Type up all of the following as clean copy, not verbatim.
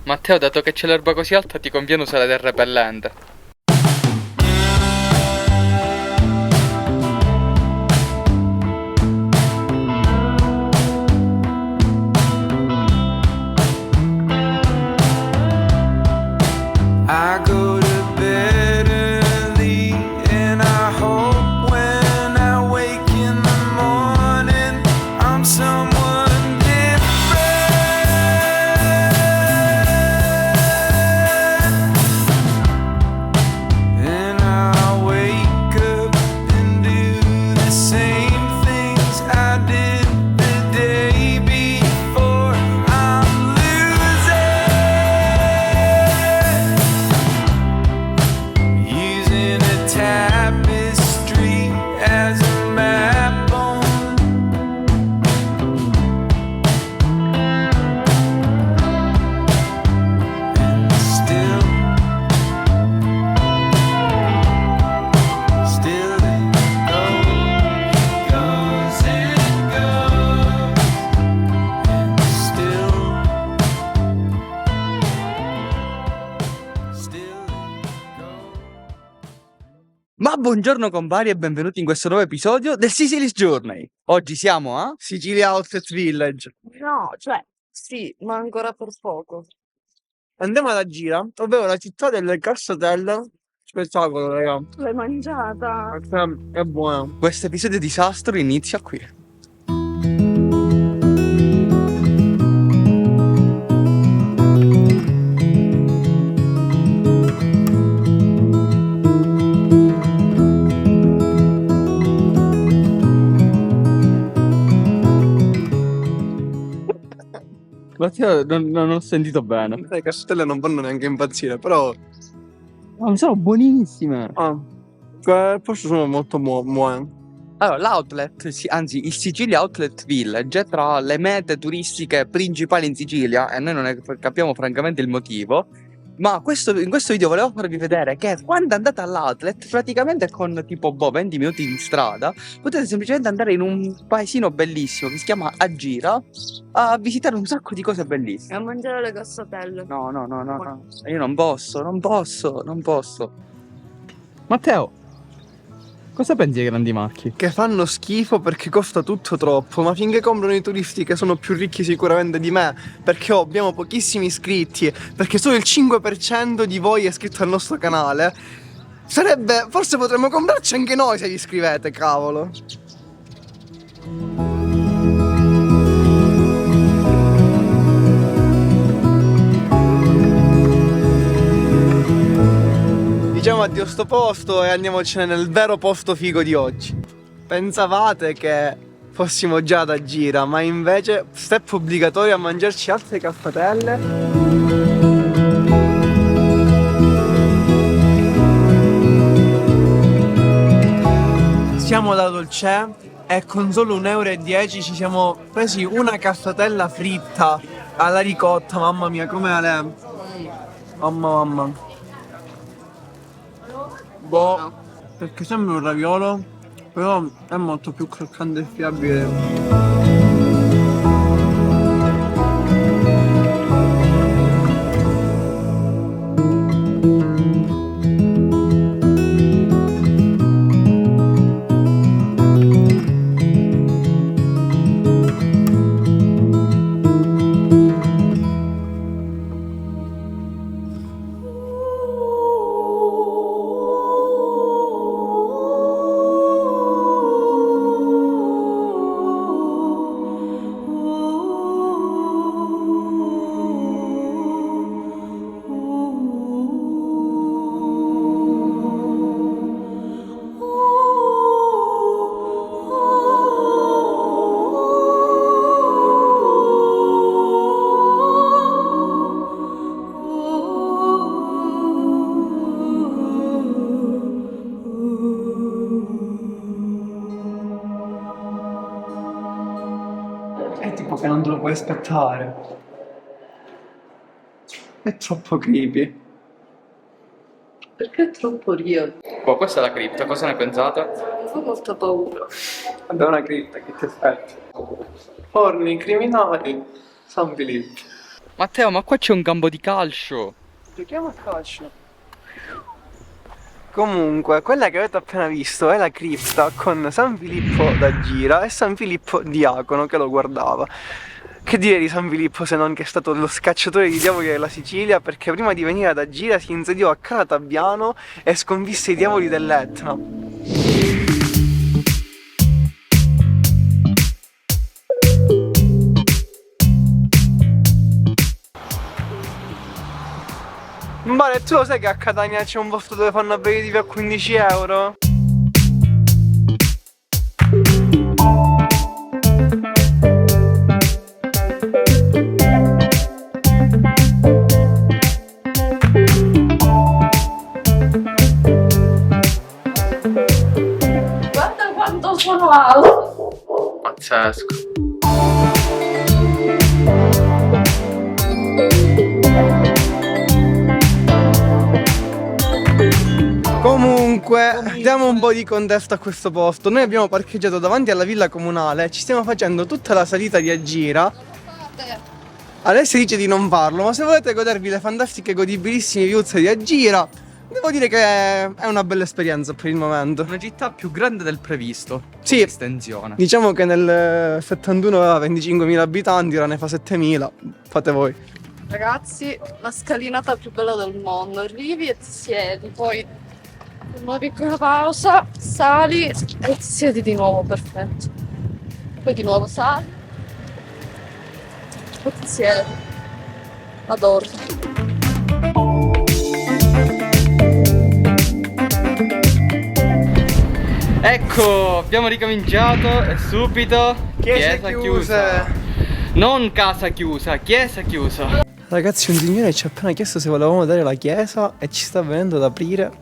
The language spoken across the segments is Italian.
Matteo, dato che c'è l'erba così alta, ti conviene usare del repellente. I go to bed early and I hope when I wake in the morning I'm someone different. And I wake up and do the same things I did the day before. I'm losing, using a tapestry as a map on. And still it goes and it goes, and still it goes. Ma buongiorno compari e benvenuti in questo nuovo episodio del Sicily's Journey. Oggi siamo a Sicilia Outlet Village. No, cioè, sì, ma ancora per poco. Andiamo alla gira, ovvero la città delle cassatelle. Spettacolo, raga. L'hai mangiata? È buona. Questo episodio disastro inizia qui. Matteo, non ho sentito bene. Le cassatelle non fanno neanche impazzire, però Ma sono buonissime. forse sono molto buone. Allora, l'outlet, anzi il Sicilia Outlet Village è tra le mete turistiche principali in Sicilia e noi non capiamo francamente il motivo, ma in questo video volevo farvi vedere che quando andate all'outlet, praticamente con tipo 20 minuti di strada, potete semplicemente andare in un paesino bellissimo che si chiama Agira a visitare un sacco di cose E bellissime. a mangiare le cassatelle. No, io non posso. Matteo, cosa pensi dei grandi marchi? Che fanno schifo perché costa tutto troppo, ma finché comprano i turisti che sono più ricchi sicuramente di me, perché abbiamo pochissimi iscritti, perché solo il 5% di voi è iscritto al nostro canale, forse potremmo comprarci anche noi se vi iscrivete, cavolo. Diciamo addio a sto posto e andiamocene nel vero posto figo di oggi. Pensavate che fossimo già ad Agira, ma invece step obbligatorio a mangiarci altre caffetelle. Siamo da Dolce e con solo 1,10 € ci siamo presi una caffetella fritta alla ricotta, mamma mia, come Ale. Mamma. Boh, perché sembra un raviolo, però è molto più croccante e fiabile. È tipo che non te lo puoi aspettare. È troppo creepy. Perché è troppo real? Boh, questa è la cripta, cosa ne pensate? Mi fa molta paura. Vabbè, una cripta, che ti aspetti? Forni, criminali, San Filippo. Matteo, ma qua c'è un campo di calcio. Giochiamo a calcio. Comunque, quella che avete appena visto è la cripta con San Filippo da Gira e San Filippo diacono che lo guardava. Che dire di San Filippo se non che è stato lo scacciatore di diavoli della Sicilia, perché prima di venire ad Agira si insediò a Calatabbiano e sconfisse i diavoli dell'Etna. Vale, tu lo sai che a Catania c'è un posto dove fanno aperitivi a 15 euro? Guarda quanto sono alto. Pazzesco. Comunque, diamo un po' di contesto a questo posto. Noi abbiamo parcheggiato davanti alla villa comunale, ci stiamo facendo tutta la salita di Agira. Alessia dice di non farlo, ma se volete godervi le fantastiche godibilissime viuzze di Agira, devo dire che è una bella esperienza per il momento. Una città più grande del previsto. Sì. Estensione. Diciamo che nel 71 aveva 25.000 abitanti, ora ne fa 7.000. Fate voi. Ragazzi, la scalinata più bella del mondo. Arrivi e ti siedi, poi una piccola pausa, sali e ti siedi di nuovo, perfetto. Poi di nuovo sali e ti siedi. Adoro. Ecco, abbiamo ricominciato e subito Chiese chiuse. Non casa chiusa, chiesa chiusa. Ragazzi, un signore ci ha appena chiesto se volevamo dare la chiesa e ci sta venendo ad aprire,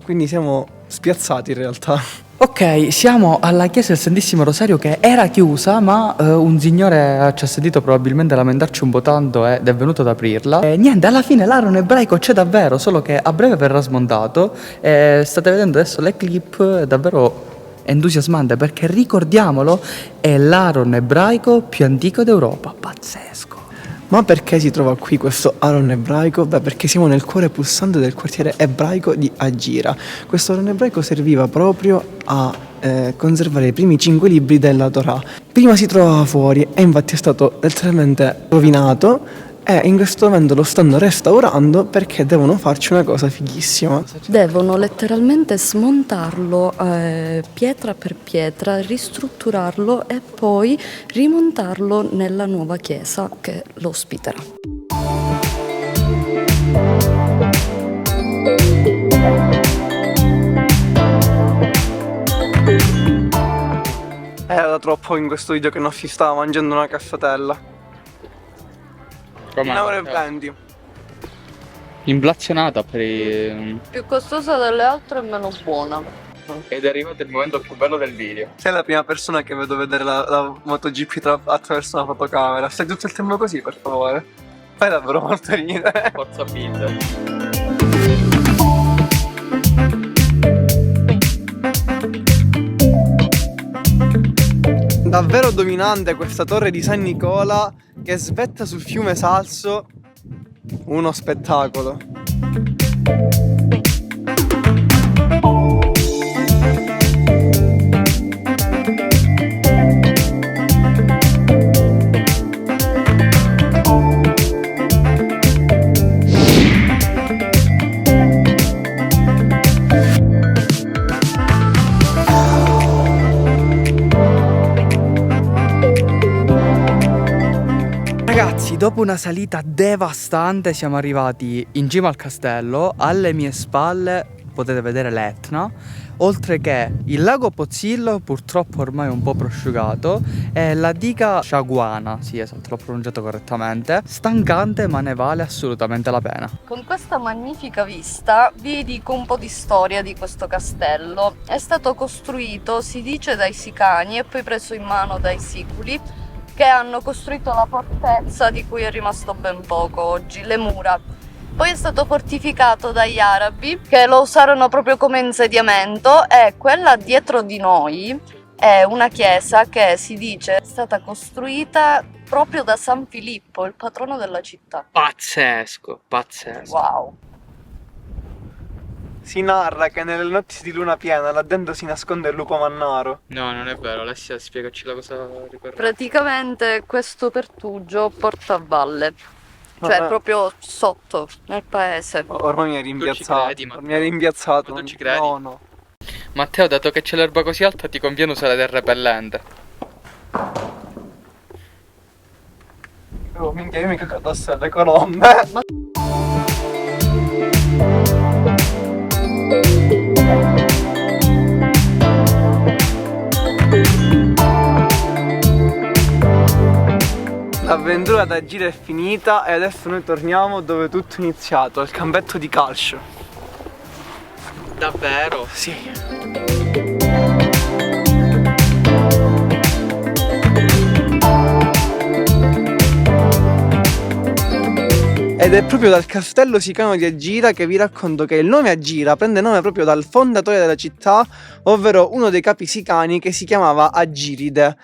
quindi siamo spiazzati in realtà. Ok, siamo alla chiesa del Santissimo Rosario che era chiusa, ma un signore ci ha sentito probabilmente lamentarci un po' tanto ed è venuto ad aprirla. E niente, alla fine l'aron ebraico c'è davvero, solo che a breve verrà smontato. E state vedendo adesso le clip, è davvero entusiasmante perché, ricordiamolo, è l'aron ebraico più antico d'Europa. Pazzesco. Ma perché si trova qui questo aron ebraico? Beh, perché siamo nel cuore pulsante del quartiere ebraico di Agira. Questo aron ebraico serviva proprio a conservare i primi 5 libri della Torah. Prima si trovava fuori e infatti è stato letteralmente rovinato e in questo momento lo stanno restaurando perché devono farci una cosa fighissima. Devono letteralmente smontarlo pietra per pietra, ristrutturarlo e poi rimontarlo nella nuova chiesa che lo ospiterà. Era da troppo in questo video che non si stava mangiando una cassatella. Com'è? 1,20 €. Inflazionata per i... Più costosa delle altre e meno buona. Ed è arrivato il momento più bello del video. Sei la prima persona che vedo vedere la MotoGP attraverso una fotocamera. Stai tutto il tempo così, per favore. Fai davvero molto ridere. Forza Binder. Davvero dominante questa torre di San Nicola che svetta sul fiume Salso. Uno spettacolo. Ragazzi, dopo una salita devastante siamo arrivati in cima al castello. Alle mie spalle potete vedere l'Etna, oltre che il lago Pozzillo, purtroppo ormai un po' prosciugato, e la diga Sciaguana, sì esatto, l'ho pronunciato correttamente. Stancante, ma ne vale assolutamente la pena. Con questa magnifica vista vi dico un po' di storia di questo castello. È stato costruito, si dice, dai Sicani e poi preso in mano dai Siculi, che hanno costruito la fortezza di cui è rimasto ben poco oggi, le mura. Poi è stato fortificato dagli arabi che lo usarono proprio come insediamento, e quella dietro di noi è una chiesa che si dice è stata costruita proprio da San Filippo, il patrono della città. Pazzesco, pazzesco. Wow. Si narra che nelle notti di luna piena là dentro si nasconde il lupo mannaro. No, non è vero, Alessia, spiegaci la cosa ricorrente. Praticamente questo pertugio porta a valle, cioè Vabbè. proprio sotto, nel paese. Ormai mi hai Tu ci rimpiazzato. credi, Matteo? Mi hai rimpiazzato. Ma tu ci credi? No, no. Matteo, dato che c'è l'erba così alta, ti conviene usare del repellente. Oh, minchia, io mi cago addosso alle colombe. L'avventura da giro è finita e adesso noi torniamo dove tutto è iniziato, al campetto di calcio. Davvero? Sì. Ed è proprio dal castello sicano di Agira che vi racconto che il nome Agira prende nome proprio dal fondatore della città, ovvero uno dei capi sicani che si chiamava Agiride.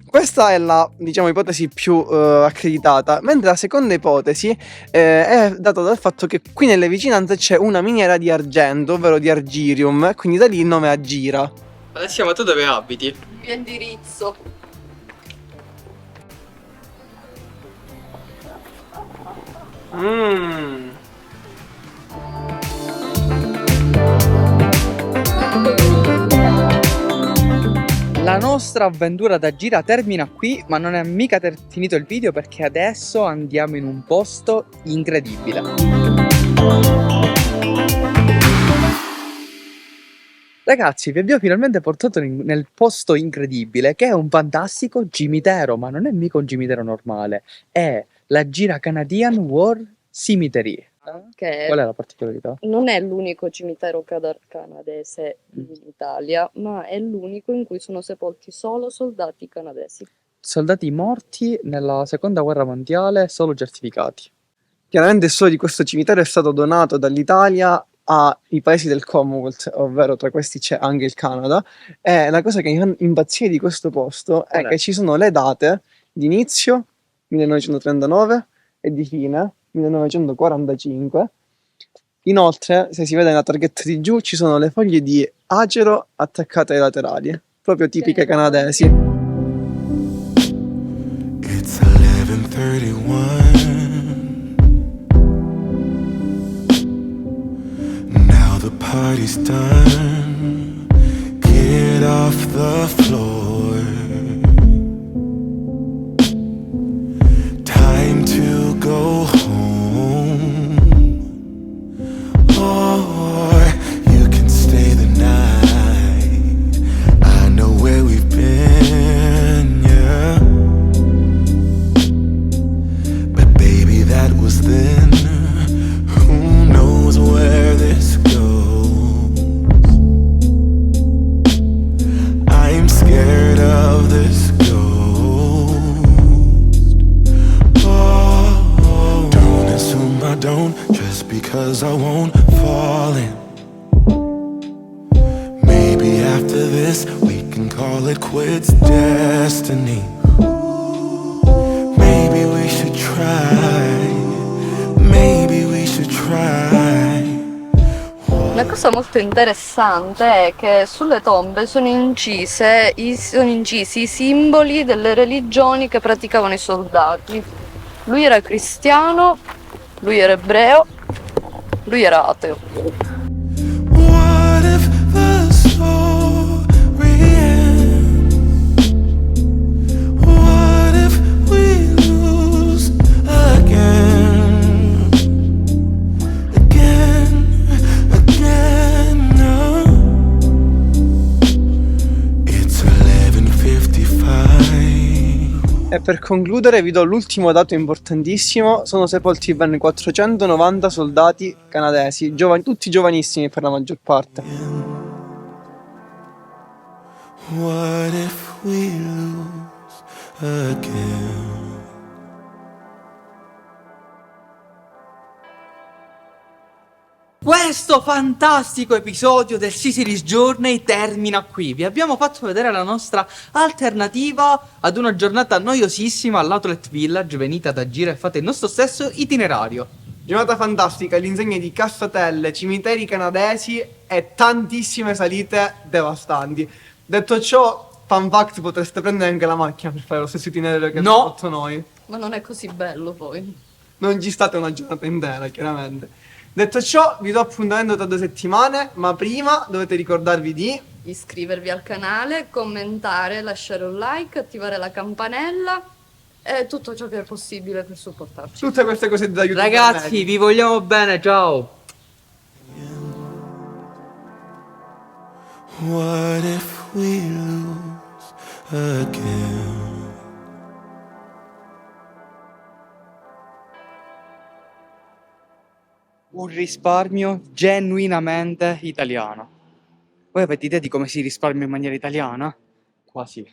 Questa è la, diciamo, ipotesi più accreditata, mentre la seconda ipotesi è data dal fatto che qui nelle vicinanze c'è una miniera di argento, ovvero di argirium, quindi da lì il nome Agira. Alessia, ma tu dove abiti? Il mio indirizzo. Mmm. La nostra avventura da gira termina qui, ma non è mica finito il video perché adesso andiamo in un posto incredibile. Ragazzi, vi abbiamo finalmente portato nel posto incredibile che è un fantastico cimitero, ma non è mica un cimitero normale, è la Gira Canadian War Cemetery. Che Qual è la particolarità? non è l'unico cimitero canadese in Italia, ma è l'unico in cui sono sepolti solo soldati canadesi. Soldati morti nella seconda guerra mondiale, solo certificati. Chiaramente il suolo di questo cimitero è stato donato dall'Italia ai paesi del Commonwealth, ovvero tra questi c'è anche il Canada. E la cosa che mi fa impazzire di questo posto è Qual è? che ci sono le date di inizio 1939 e di fine 1945. Inoltre, se si vede nella targhetta di giù, ci sono le foglie di acero attaccate ai laterali, proprio tipiche canadesi. It's 11:31. Now the party's done. Get off the floor. Time to go home. Or you can stay the night. I know where we've been, yeah. But baby, that was then. Who knows where this goes? I'm scared of this ghost. Oh, don't assume I don't, just because I won't fall in. Maybe after this we can call it quits, destiny. Maybe we should try. Maybe we should try. Una cosa molto interessante è che sulle tombe sono incisi i simboli delle religioni che praticavano i soldati. Lui era cristiano, lui era ebreo, lui era ateo. What if the story ends? What if we lose again? Again, no. It's 11:55. E per concludere vi do l'ultimo dato importantissimo: sono sepolti ben 490 soldati canadesi, tutti giovanissimi per la maggior parte. What if we lose again? Questo fantastico episodio del C-Series Journey termina qui. Vi abbiamo fatto vedere la nostra alternativa ad una giornata noiosissima all'Outlet Village. Venite ad agire e fate il nostro stesso itinerario. Giornata fantastica, all'insegna di cascatelle, cimiteri canadesi e tantissime salite devastanti. Detto ciò, fun fact, potreste prendere anche la macchina per fare lo stesso itinerario che No. abbiamo fatto noi. Ma non è così bello poi. Non ci state una giornata intera, chiaramente. Detto ciò, vi do appuntamento tra 2 settimane, ma prima dovete ricordarvi di... Iscrivervi al canale, commentare, lasciare un like, attivare la campanella e tutto ciò che è possibile per supportarci. Tutte queste cose da aiutare. Ragazzi, vi vogliamo bene, ciao! What if we lose again? Un risparmio genuinamente italiano. Voi avete idea di come si risparmia in maniera italiana? Quasi.